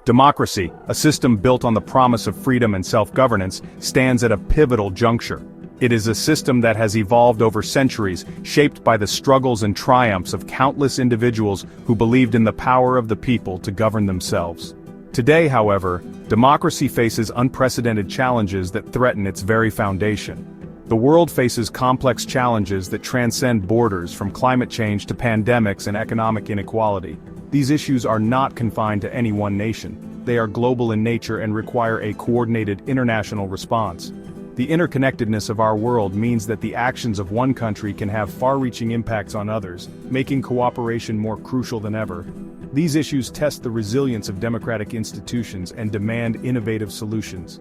Democracy, a system built on the promise of freedom and self-governance, stands at a pivotal juncture. It is a system that has evolved over centuries, shaped by the struggles and triumphs of countless individuals who believed in the power of the people to govern themselves. Today, however, democracy faces unprecedented challenges that threaten its very foundation. The world faces complex challenges that transcend borders, from climate change to pandemics and economic inequality. These issues are not confined to any one nation. They are global in nature and require a coordinated international response. The interconnectedness of our world means that the actions of one country can have far-reaching impacts on others, making cooperation more crucial than ever. These issues test the resilience of democratic institutions and demand innovative solutions.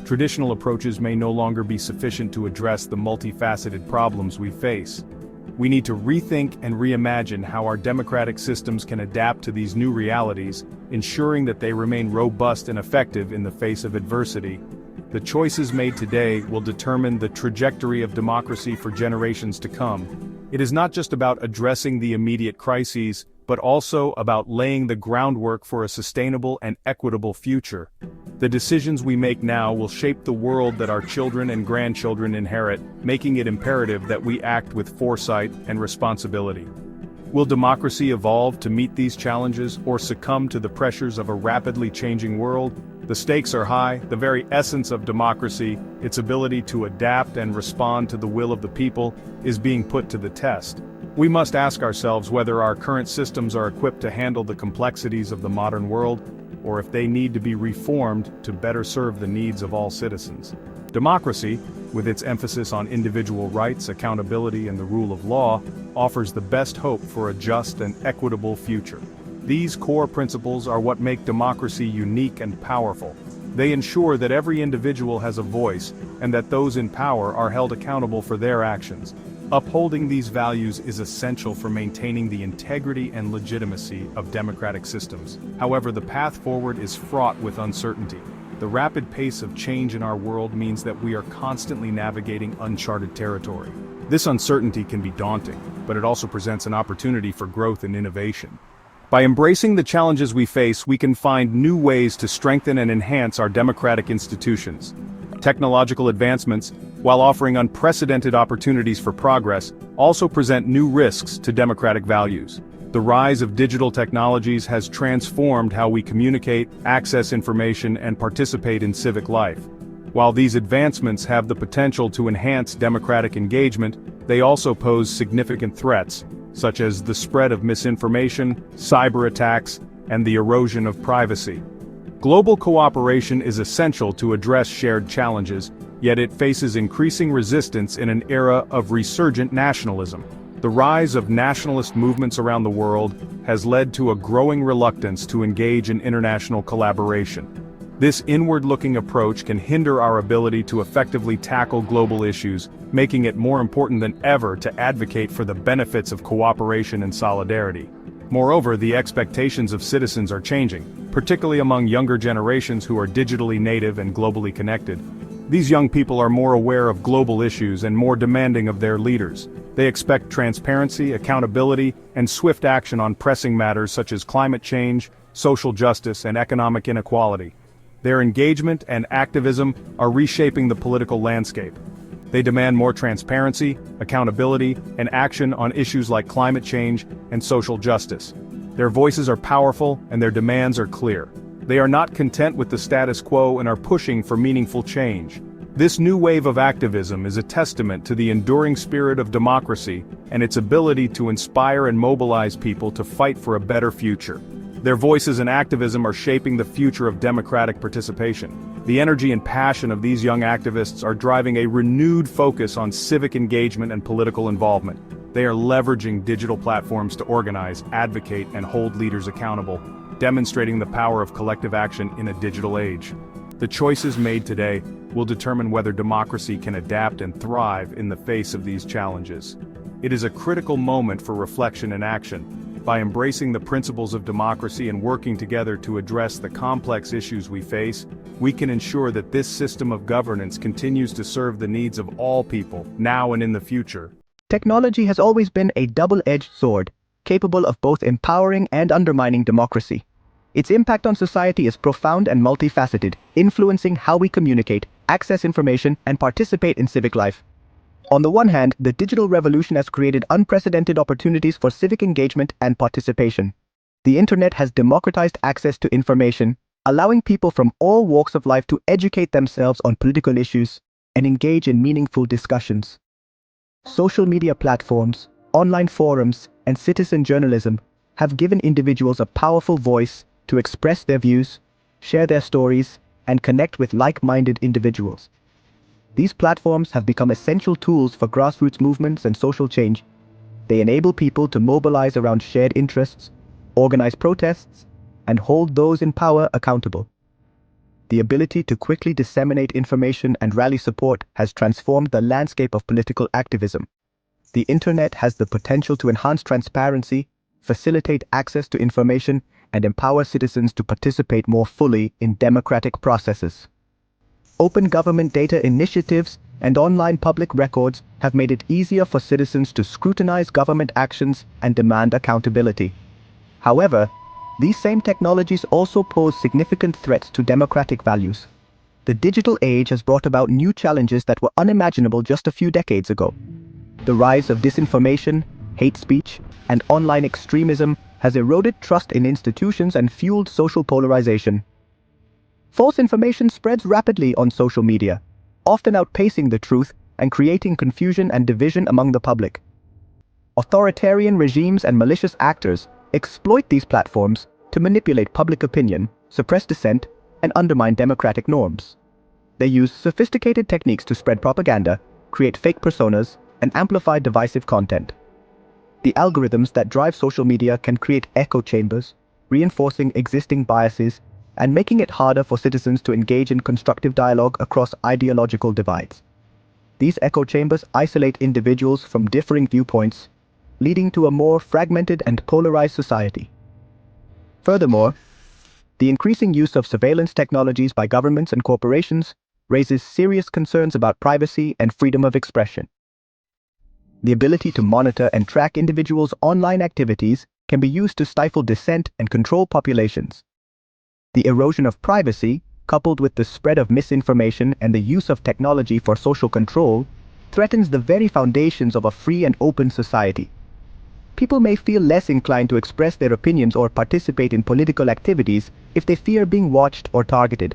Traditional approaches may no longer be sufficient to address the multifaceted problems we face. We need to rethink and reimagine how our democratic systems can adapt to these new realities, ensuring that they remain robust and effective in the face of adversity. The choices made today will determine the trajectory of democracy for generations to come. It is not just about addressing the immediate crises, but also about laying the groundwork for a sustainable and equitable future. The decisions we make now will shape the world that our children and grandchildren inherit, making it imperative that we act with foresight and responsibility. Will democracy evolve to meet these challenges or succumb to the pressures of a rapidly changing world? The stakes are high. The very essence of democracy, its ability to adapt and respond to the will of the people, is being put to the test. We must ask ourselves whether our current systems are equipped to handle the complexities of the modern world, or if they need to be reformed to better serve the needs of all citizens. Democracy, with its emphasis on individual rights, accountability, and the rule of law, offers the best hope for a just and equitable future. These core principles are what make democracy unique and powerful. They ensure that every individual has a voice, and that those in power are held accountable for their actions. Upholding these values is essential for maintaining the integrity and legitimacy of democratic systems. However, the path forward is fraught with uncertainty. The rapid pace of change in our world means that we are constantly navigating uncharted territory. This uncertainty can be daunting, but it also presents an opportunity for growth and innovation. By embracing the challenges we face, we can find new ways to strengthen and enhance our democratic institutions. Technological advancements, while offering unprecedented opportunities for progress, also present new risks to democratic values. The rise of digital technologies has transformed how we communicate, access information, and participate in civic life. While these advancements have the potential to enhance democratic engagement, they also pose significant threats, such as the spread of misinformation, cyber attacks, and the erosion of privacy. Global cooperation is essential to address shared challenges, yet it faces increasing resistance in an era of resurgent nationalism. The rise of nationalist movements around the world has led to a growing reluctance to engage in international collaboration. This inward-looking approach can hinder our ability to effectively tackle global issues, making it more important than ever to advocate for the benefits of cooperation and solidarity. Moreover, the expectations of citizens are changing, particularly among younger generations who are digitally native and globally connected. These young people are more aware of global issues and more demanding of their leaders. They expect transparency, accountability, and swift action on pressing matters such as climate change, social justice, and economic inequality. Their engagement and activism are reshaping the political landscape. They demand more transparency, accountability, and action on issues like climate change and social justice. Their voices are powerful and their demands are clear. They are not content with the status quo and are pushing for meaningful change. This new wave of activism is a testament to the enduring spirit of democracy and its ability to inspire and mobilize people to fight for a better future. Their voices and activism are shaping the future of democratic participation. The energy and passion of these young activists are driving a renewed focus on civic engagement and political involvement. They are leveraging digital platforms to organize, advocate, and hold leaders accountable, demonstrating the power of collective action in a digital age. The choices made today will determine whether democracy can adapt and thrive in the face of these challenges. It is a critical moment for reflection and action. By embracing the principles of democracy and working together to address the complex issues we face, we can ensure that this system of governance continues to serve the needs of all people, now and in the future. Technology has always been a double-edged sword, capable of both empowering and undermining democracy. Its impact on society is profound and multifaceted, influencing how we communicate, access information, and participate in civic life. On the one hand, the digital revolution has created unprecedented opportunities for civic engagement and participation. The internet has democratized access to information, allowing people from all walks of life to educate themselves on political issues and engage in meaningful discussions. Social media platforms, online forums, and citizen journalism have given individuals a powerful voice to express their views, share their stories, and connect with like-minded individuals. These platforms have become essential tools for grassroots movements and social change. They enable people to mobilize around shared interests, organize protests, and hold those in power accountable. The ability to quickly disseminate information and rally support has transformed the landscape of political activism. The internet has the potential to enhance transparency, facilitate access to information, and empower citizens to participate more fully in democratic processes. Open government data initiatives and online public records have made it easier for citizens to scrutinize government actions and demand accountability. However, these same technologies also pose significant threats to democratic values. The digital age has brought about new challenges that were unimaginable just a few decades ago. The rise of disinformation, hate speech, and online extremism has eroded trust in institutions and fueled social polarization. False information spreads rapidly on social media, often outpacing the truth and creating confusion and division among the public. Authoritarian regimes and malicious actors exploit these platforms to manipulate public opinion, suppress dissent, and undermine democratic norms. They use sophisticated techniques to spread propaganda, create fake personas, and amplify divisive content. The algorithms that drive social media can create echo chambers, reinforcing existing biases and making it harder for citizens to engage in constructive dialogue across ideological divides. These echo chambers isolate individuals from differing viewpoints, leading to a more fragmented and polarized society. Furthermore, the increasing use of surveillance technologies by governments and corporations raises serious concerns about privacy and freedom of expression. The ability to monitor and track individuals' online activities can be used to stifle dissent and control populations. The erosion of privacy, coupled with the spread of misinformation and the use of technology for social control, threatens the very foundations of a free and open society. People may feel less inclined to express their opinions or participate in political activities if they fear being watched or targeted.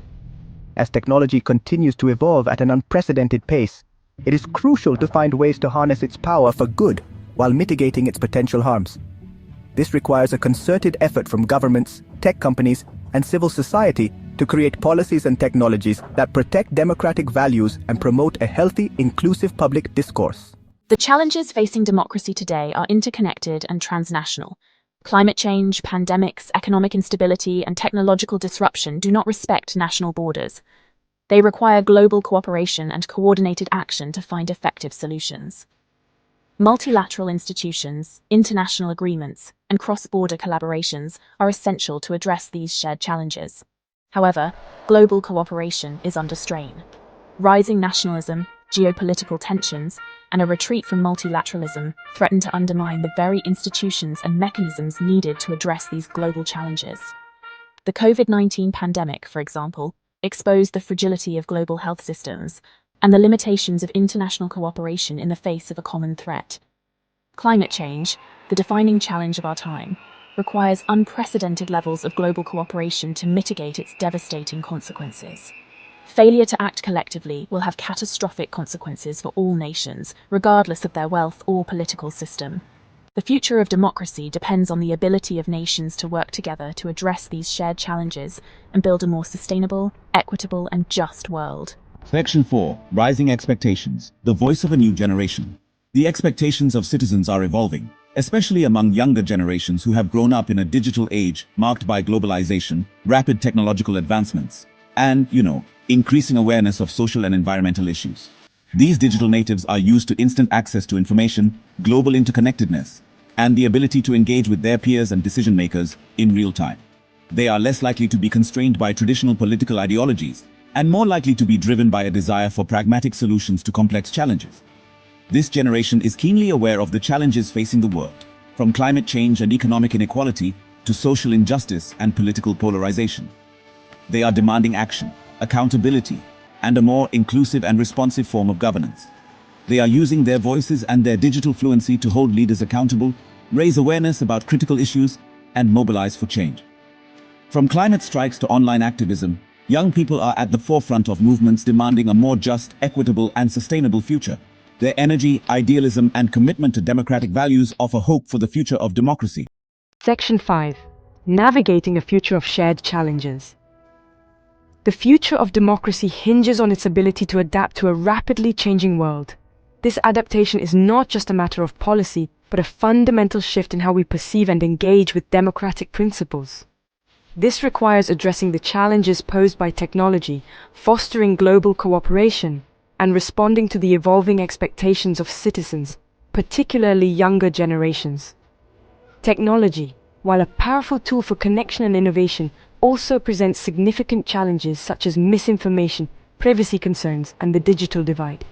As technology continues to evolve at an unprecedented pace, it is crucial to find ways to harness its power for good while mitigating its potential harms. This requires a concerted effort from governments, tech companies, and civil society to create policies and technologies that protect democratic values and promote a healthy, inclusive public discourse. The challenges facing democracy today are interconnected and transnational. Climate change, pandemics, economic instability, and technological disruption do not respect national borders. They require global cooperation and coordinated action to find effective solutions. Multilateral institutions, international agreements, and cross-border collaborations are essential to address these shared challenges. However, global cooperation is under strain. Rising nationalism, geopolitical tensions, and a retreat from multilateralism threaten to undermine the very institutions and mechanisms needed to address these global challenges. The COVID-19 pandemic, for example, exposed the fragility of global health systems and the limitations of international cooperation in the face of a common threat. Climate change, the defining challenge of our time, requires unprecedented levels of global cooperation to mitigate its devastating consequences. Failure to act collectively will have catastrophic consequences for all nations, regardless of their wealth or political system. The future of democracy depends on the ability of nations to work together to address these shared challenges and build a more sustainable, equitable, and just world. Section 4. Rising Expectations. The voice of a new generation. The expectations of citizens are evolving, especially among younger generations who have grown up in a digital age marked by globalization, rapid technological advancements, and, increasing awareness of social and environmental issues. These digital natives are used to instant access to information, global interconnectedness, and the ability to engage with their peers and decision makers in real time. They are less likely to be constrained by traditional political ideologies, and more likely to be driven by a desire for pragmatic solutions to complex challenges. This generation is keenly aware of the challenges facing the world, from climate change and economic inequality to social injustice and political polarization. They are demanding action, accountability, and a more inclusive and responsive form of governance. They are using their voices and their digital fluency to hold leaders accountable, raise awareness about critical issues, and mobilize for change. From climate strikes to online activism, young people are at the forefront of movements demanding a more just, equitable, and sustainable future. Their energy, idealism, and commitment to democratic values offer hope for the future of democracy. Section 5. Navigating a future of shared challenges. The future of democracy hinges on its ability to adapt to a rapidly changing world. This adaptation is not just a matter of policy, but a fundamental shift in how we perceive and engage with democratic principles. This requires addressing the challenges posed by technology, fostering global cooperation, and responding to the evolving expectations of citizens, particularly younger generations. Technology, while a powerful tool for connection and innovation, also presents significant challenges such as misinformation, privacy concerns, and the digital divide.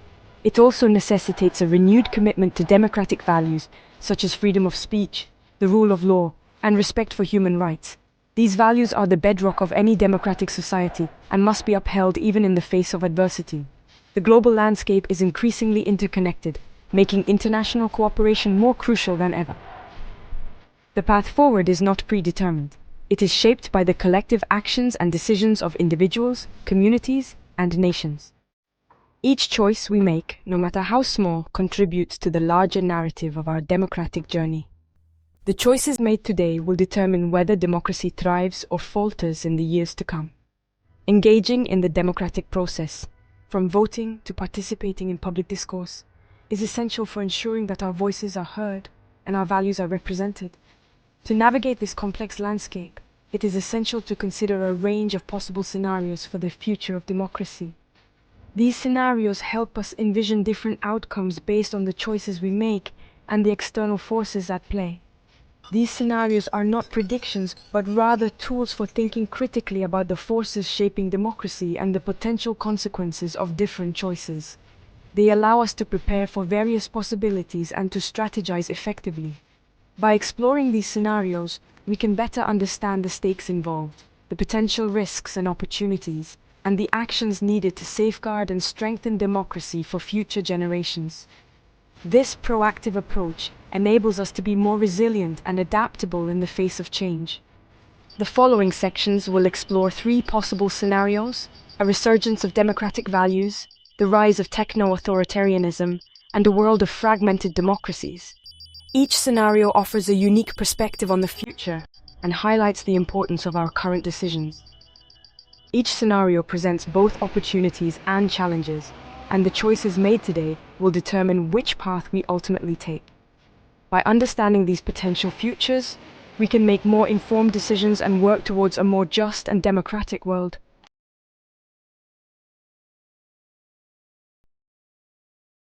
It also necessitates a renewed commitment to democratic values such as freedom of speech, the rule of law, and respect for human rights. These values are the bedrock of any democratic society and must be upheld even in the face of adversity. The global landscape is increasingly interconnected, making international cooperation more crucial than ever. The path forward is not predetermined. It is shaped by the collective actions and decisions of individuals, communities, and nations. Each choice we make, no matter how small, contributes to the larger narrative of our democratic journey. The choices made today will determine whether democracy thrives or falters in the years to come. Engaging in the democratic process, from voting to participating in public discourse, is essential for ensuring that our voices are heard and our values are represented. To navigate this complex landscape, it is essential to consider a range of possible scenarios for the future of democracy. These scenarios help us envision different outcomes based on the choices we make and the external forces at play. These scenarios are not predictions, but rather tools for thinking critically about the forces shaping democracy and the potential consequences of different choices. They allow us to prepare for various possibilities and to strategize effectively. By exploring these scenarios, we can better understand the stakes involved, the potential risks and opportunities, and the actions needed to safeguard and strengthen democracy for future generations. This proactive approach enables us to be more resilient and adaptable in the face of change. The following sections will explore 3 possible scenarios: a resurgence of democratic values, the rise of techno-authoritarianism, and a world of fragmented democracies. Each scenario offers a unique perspective on the future and highlights the importance of our current decisions. Each scenario presents both opportunities and challenges, and the choices made today will determine which path we ultimately take. By understanding these potential futures, we can make more informed decisions and work towards a more just and democratic world.